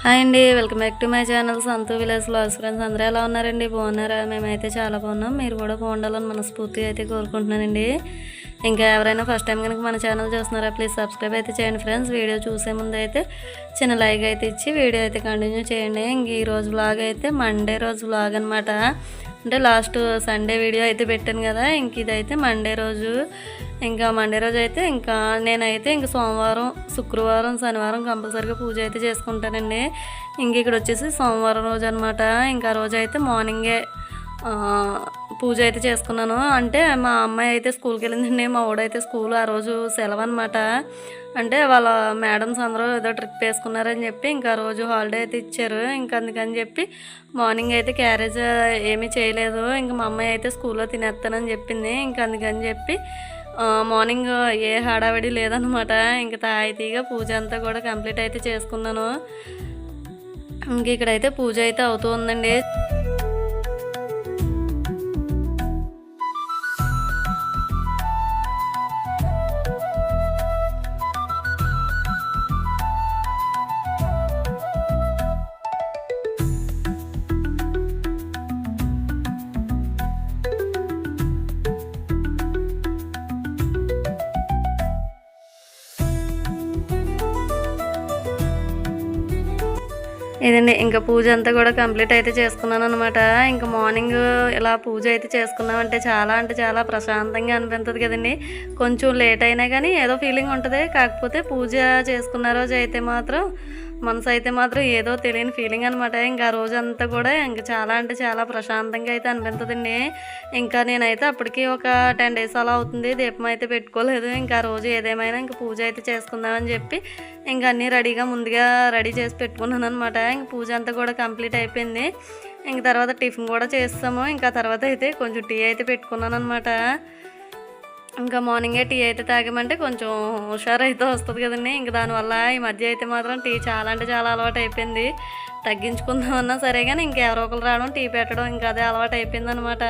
Hi అండి, welcome back to my channel Santhu village vlogs. Friends అందరూ ఎలా ఉన్నారండి? బాగున్నారా? మేమైతే చాలా బాగున్నాం. మీరు కూడా బాగుండాలని మనస్ఫూర్తిగా అయితే కోరుకుంటున్నానండి. ఇంకా ఎవరైనా ఫస్ట్ టైం కనుక మన ఛానల్ చూస్తున్నారా, ప్లీజ్ సబ్స్క్రైబ్ అయితే చేయండి ఫ్రెండ్స్. వీడియో చూసే ముందు అయితే చిన్న లైక్ అయితే ఇచ్చి వీడియో అయితే కంటిన్యూ చేయండి. ఇంక ఈరోజు వ్లాగ్ అయితే మండే రోజు వ్లాగ్ అనమాట. అంటే లాస్ట్ సండే వీడియో అయితే పెట్టాను కదా, ఇంక ఇదైతే మండే రోజు. ఇంకా మండే రోజు అయితే ఇంకా నేనైతే ఇంక సోమవారం, శుక్రవారం, శనివారం కంపల్సరీగా పూజ అయితే చేసుకుంటానండి. ఇంక ఇక్కడ వచ్చేసి సోమవారం రోజు అనమాట. ఇంకా రోజు అయితే మార్నింగే పూజ అయితే చేసుకున్నాను. అంటే మా అమ్మాయి అయితే స్కూల్కి వెళ్ళిందండి, మా వాడైతే స్కూల్ ఆ రోజు సెలవు అనమాట. అంటే వాళ్ళ మేడమ్స్ అందరూ ఏదో ట్రిప్ వేసుకున్నారని చెప్పి ఇంకా రోజు హాలిడే అయితే ఇచ్చారు. ఇంకా అందుకని చెప్పి మార్నింగ్ అయితే క్యారేజ్ ఏమీ చేయలేదు. ఇంకా మా అమ్మాయి అయితే స్కూల్లో తినేస్తానని చెప్పింది. ఇంకా అందుకని చెప్పి మార్నింగ్ ఏ హడావిడి లేదనమాట. ఇంకా తాయితీగా పూజ అంతా కూడా కంప్లీట్ అయితే చేసుకున్నాను. ఇంక ఇక్కడైతే పూజ అయితే అవుతూ ఉందండి. ఇదండి ఇంకా పూజ అంతా కూడా కంప్లీట్ అయితే చేసుకున్నాను అనమాట. ఇంకా మార్నింగ్ ఇలా పూజ అయితే చేసుకున్నామంటే చాలా ప్రశాంతంగా అనిపిస్తుంది కదండి. కొంచెం లేట్ అయినా కానీ ఏదో ఫీలింగ్ ఉంటుంది. కాకపోతే పూజ చేసుకున్న రోజు అయితే మాత్రం మనసు అయితే మాత్రం ఏదో తెలియని ఫీలింగ్ అనమాట. ఇంకా ఆ రోజంతా కూడా ఇంకా చాలా ప్రశాంతంగా అయితే అనిపిస్తుందండి. ఇంకా నేనైతే అప్పటికి ఒక 10 days అలా అవుతుంది దీపం అయితే పెట్టుకోలేదు. ఇంకా ఆ రోజు ఏదేమైనా ఇంకా పూజ అయితే చేసుకుందామని చెప్పి ఇంకా అన్నీ ముందుగా రెడీ చేసి పెట్టుకున్నాను అనమాట. ఇంక పూజ అంతా కూడా కంప్లీట్ అయిపోయింది. ఇంక తర్వాత టిఫిన్ కూడా చేస్తాము. ఇంకా తర్వాత అయితే కొంచెం టీ అయితే పెట్టుకున్నాను అనమాట. ఇంకా మార్నింగే టీ అయితే తాగామంటే కొంచెం హుషారు అయితే వస్తుంది కదండి. ఇంక దానివల్ల ఈ మధ్య అయితే మాత్రం టీ చాలా అలవాటు అయిపోయింది. తగ్గించుకుందామన్నా సరే కానీ ఇంకెవరో ఒకరు రావడం, టీ పెట్టడం, ఇంకా అదే అలవాటు అయిపోయింది అనమాట.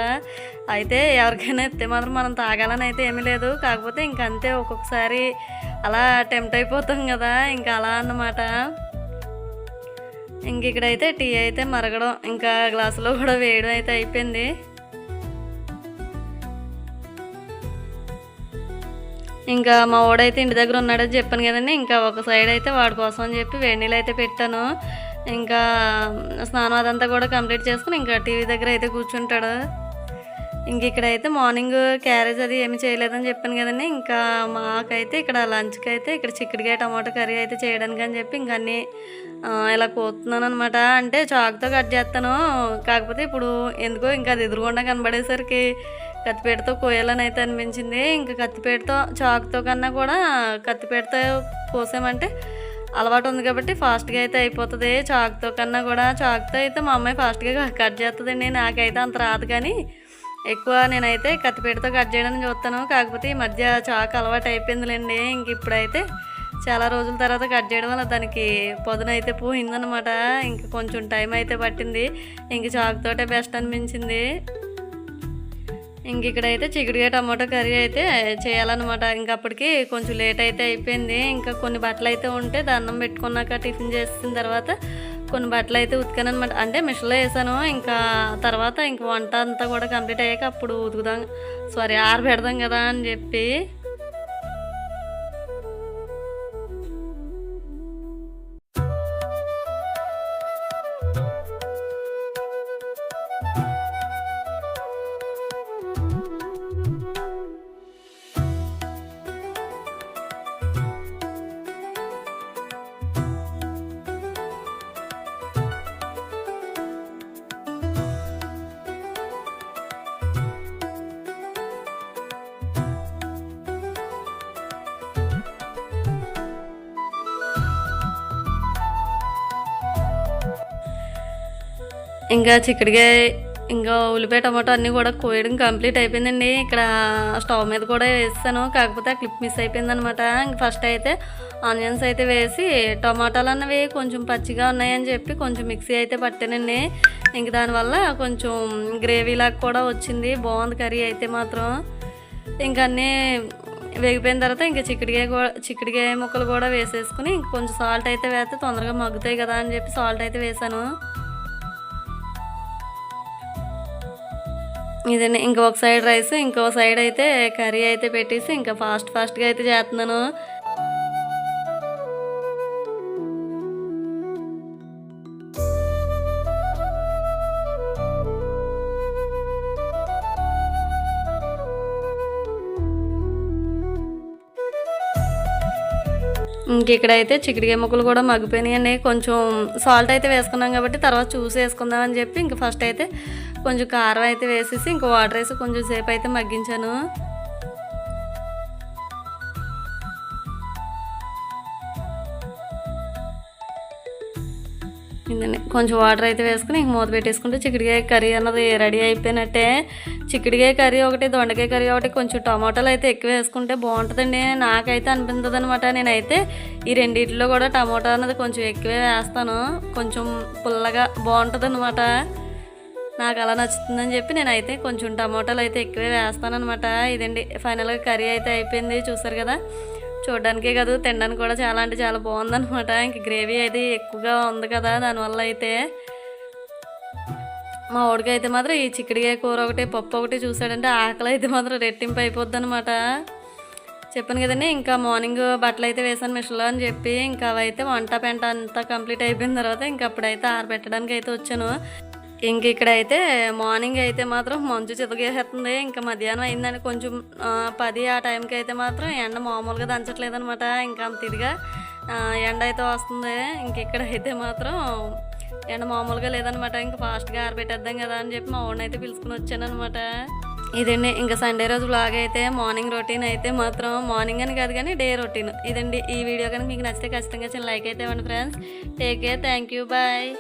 అయితే ఎవరికైనా ఎత్తే మాత్రం మనం తాగాలని అయితే ఏమీ లేదు. కాకపోతే ఇంకంతే ఒక్కొక్కసారి అలా టెంప్ట్ అయిపోతాం కదా, ఇంకా అలా అన్నమాట. ఇంక ఇక్కడైతే టీ అయితే మరగడం, ఇంకా గ్లాసులో కూడా వేయడం అయితే అయిపోయింది. ఇంకా మా వాడైతే ఇంటి దగ్గర ఉన్నాడని చెప్పాను కదండి. ఇంకా ఒక సైడ్ అయితే వాడి కోసం అని చెప్పి వేడి నీళ్ళు అయితే పెట్టాను. ఇంకా స్నానం అదంతా కూడా కంప్లీట్ చేసుకుని ఇంకా టీవీ దగ్గర అయితే కూర్చుంటాడు. ఇంక ఇక్కడైతే మార్నింగ్ క్యారేజ్ అది ఏమి చేయలేదని చెప్పాను కదండి. ఇంకా మాకైతే ఇక్కడ లంచ్కి అయితే ఇక్కడ చిక్కుడుకాయ టమాటో కర్రీ అయితే చేయడానికి అని చెప్పి ఇంక అన్నీ ఇలా కోతున్నాను అనమాట. అంటే చాకుతో కట్ చేస్తాను, కాకపోతే ఇప్పుడు ఎందుకో ఇంకా అది ఎదురుగుండా కనబడేసరికి కత్తిపేటతో కోయాలని అయితే అనిపించింది. ఇంకా కత్తిపేటతో చాకుతో కన్నా కూడా కత్తిపేటతో కోసామంటే అలవాటు ఉంది కాబట్టి ఫాస్ట్గా అయితే అయిపోతుంది. చాకుతో కన్నా కూడా చాకుతో అయితే మా అమ్మాయి ఫాస్ట్గా కట్ చేస్తుందండి. నాకైతే అంత రాదు, కానీ ఎక్కువ నేనైతే కత్తిపేటతో కట్ చేయడానికి చూస్తాను. కాకపోతే ఈ మధ్య చాకు అలవాటు అయిపోయిందిలేండి. ఇంక ఇప్పుడైతే చాలా రోజుల తర్వాత కట్ చేయడం వల్ల దానికి పొదనైతే పోయిందనమాట. ఇంకా కొంచెం టైం అయితే పట్టింది. ఇంక చాకుతోటే బెస్ట్ అనిపించింది. ఇంక ఇక్కడైతే చిక్కుడుకాయ టమాటో కర్రీ అయితే చేయాలన్నమాట. ఇంక అప్పటికి కొంచెం లేట్ అయితే అయిపోయింది. ఇంకా కొన్ని బట్టలు అయితే ఉంటే దండం పెట్టుకున్నాక టిఫిన్ చేసిన తర్వాత కొన్ని బట్టలు అయితే ఉతికాను అనమాట. అంటే మిషన్లో వేసాను. ఇంకా తర్వాత ఇంక వంట అంతా కూడా కంప్లీట్ అయ్యాక అప్పుడు ఆరబెడదాం కదా అని చెప్పి ఇంకా చిక్కుడుకాయ ఇంకా ఉల్లిపాయ టమాటో అన్నీ కూడా కోయడం కంప్లీట్ అయిపోయిందండి. ఇక్కడ స్టవ్ మీద కూడా వేస్తాను, కాకపోతే ఆ క్లిప్ మిస్ అయిపోయిందనమాట. ఇంక ఫస్ట్ అయితే ఆనియన్స్ అయితే వేసి టమాటాలు అన్నవి కొంచెం పచ్చిగా ఉన్నాయని చెప్పి కొంచెం మిక్సీ అయితే పట్టానండి. ఇంక దానివల్ల కొంచెం గ్రేవీలాగా కూడా వచ్చింది, బాగుంది కర్రీ అయితే మాత్రం. ఇంక అన్నీ వేగిపోయిన తర్వాత ఇంకా చిక్కుడుకాయ ముక్కలు కూడా వేసేసుకుని ఇంక కొంచెం సాల్ట్ అయితే వేస్తే తొందరగా మగ్గుతాయి కదా అని చెప్పి సాల్ట్ అయితే వేసాను. ఇదండి ఇంకా ఒక సైడ్ రైస్ ఇంకో సైడ్ అయితే కర్రీ అయితే పెట్టేసి ఇంకా ఫాస్ట్గా అయితే చేస్తున్నాను. ఇంక ఇక్కడైతే చిక్కుడుకాయ ముక్కలు కూడా మగ్గిపోయినాయండి. కొంచెం సాల్ట్ అయితే వేసుకున్నాం కాబట్టి తర్వాత చూసి వేసుకుందామని చెప్పి ఇంక ఫస్ట్ అయితే కొంచెం కారం అయితే వేసేసి ఇంక వాటర్ వేసి కొంచెం సేపు అయితే మగ్గించాను. ఇదండి కొంచెం వాటర్ అయితే వేసుకుని ఇంక మూత పెట్టేసుకుంటే చిక్కుడుకాయ కర్రీ అన్నది రెడీ అయిపోయినట్టే. చిక్కుడుకాయ కర్రీ ఒకటి, దొండకాయ కర్రీ ఒకటి, కొంచెం టమాటాలు అయితే ఎక్కువ వేసుకుంటే బాగుంటుందండి. నాకైతే అనిపించదు అనమాట. నేనైతే ఈ రెండిట్లో కూడా టమాటా అన్నది కొంచెం ఎక్కువే వేస్తాను. కొంచెం పుల్లగా బాగుంటుంది అనమాట. నాకు అలా నచ్చుతుందని చెప్పి నేనైతే కొంచెం టమాటాలు అయితే ఎక్కువే వేస్తానమాట. ఇదండి ఫైనల్గా కర్రీ అయితే అయిపోయింది. చూసారు కదా, చూడడానికే కాదు తినడానికి కూడా చాలా అంటే చాలా బాగుందనమాట. ఇంక గ్రేవీ అయితే ఎక్కువగా ఉంది కదా, దానివల్ల అయితే మా వాడికి అయితే మాత్రం ఈ చిక్కుడుకాయ కూర ఒకటి, పప్పు ఒకటి చూసాడంటే ఆకలి అయితే మాత్రం రెట్టింపు అయిపోద్ది అనమాట. చెప్పాను కదండి ఇంకా మార్నింగ్ బట్టలు అయితే వేసాను మిషన్లో అని చెప్పి ఇంకా అవైతే వంట పెంట అంతా కంప్లీట్ అయిపోయిన తర్వాత ఇంక అప్పుడైతే ఆరబెట్టడానికి అయితే వచ్చాను. ఇంక ఇక్కడైతే మార్నింగ్ అయితే మాత్రం మంచు చితగేస్తుంది. ఇంకా మధ్యాహ్నం అయిందని కొంచెం 10 ఆ టైంకి అయితే మాత్రం ఎండ మామూలుగా దంచట్లేదు అనమాట. ఇంకా అంత ఇదిగా ఎండ అయితే వస్తుంది. ఇంక ఇక్కడైతే మాత్రం ఎండ మామూలుగా లేదనమాట. ఇంకా ఫాస్ట్గా ఆరబెట్టేద్దాం కదా అని చెప్పి మా వాడిని అయితే పిలుచుకుని వచ్చాను అనమాట. ఇదండి ఇంకా సండే రోజు బ్లాగ్ అయితే మార్నింగ్ రొటీన్ అయితే మాత్రం మార్నింగ్ అని కాదు కానీ డే రొటీన్ ఇదండి. ఈ వీడియో కనుక మీకు నచ్చితే ఖచ్చితంగా చిన్న లైక్ అయితే ఇవ్వండి friends. Take care, thank you, bye.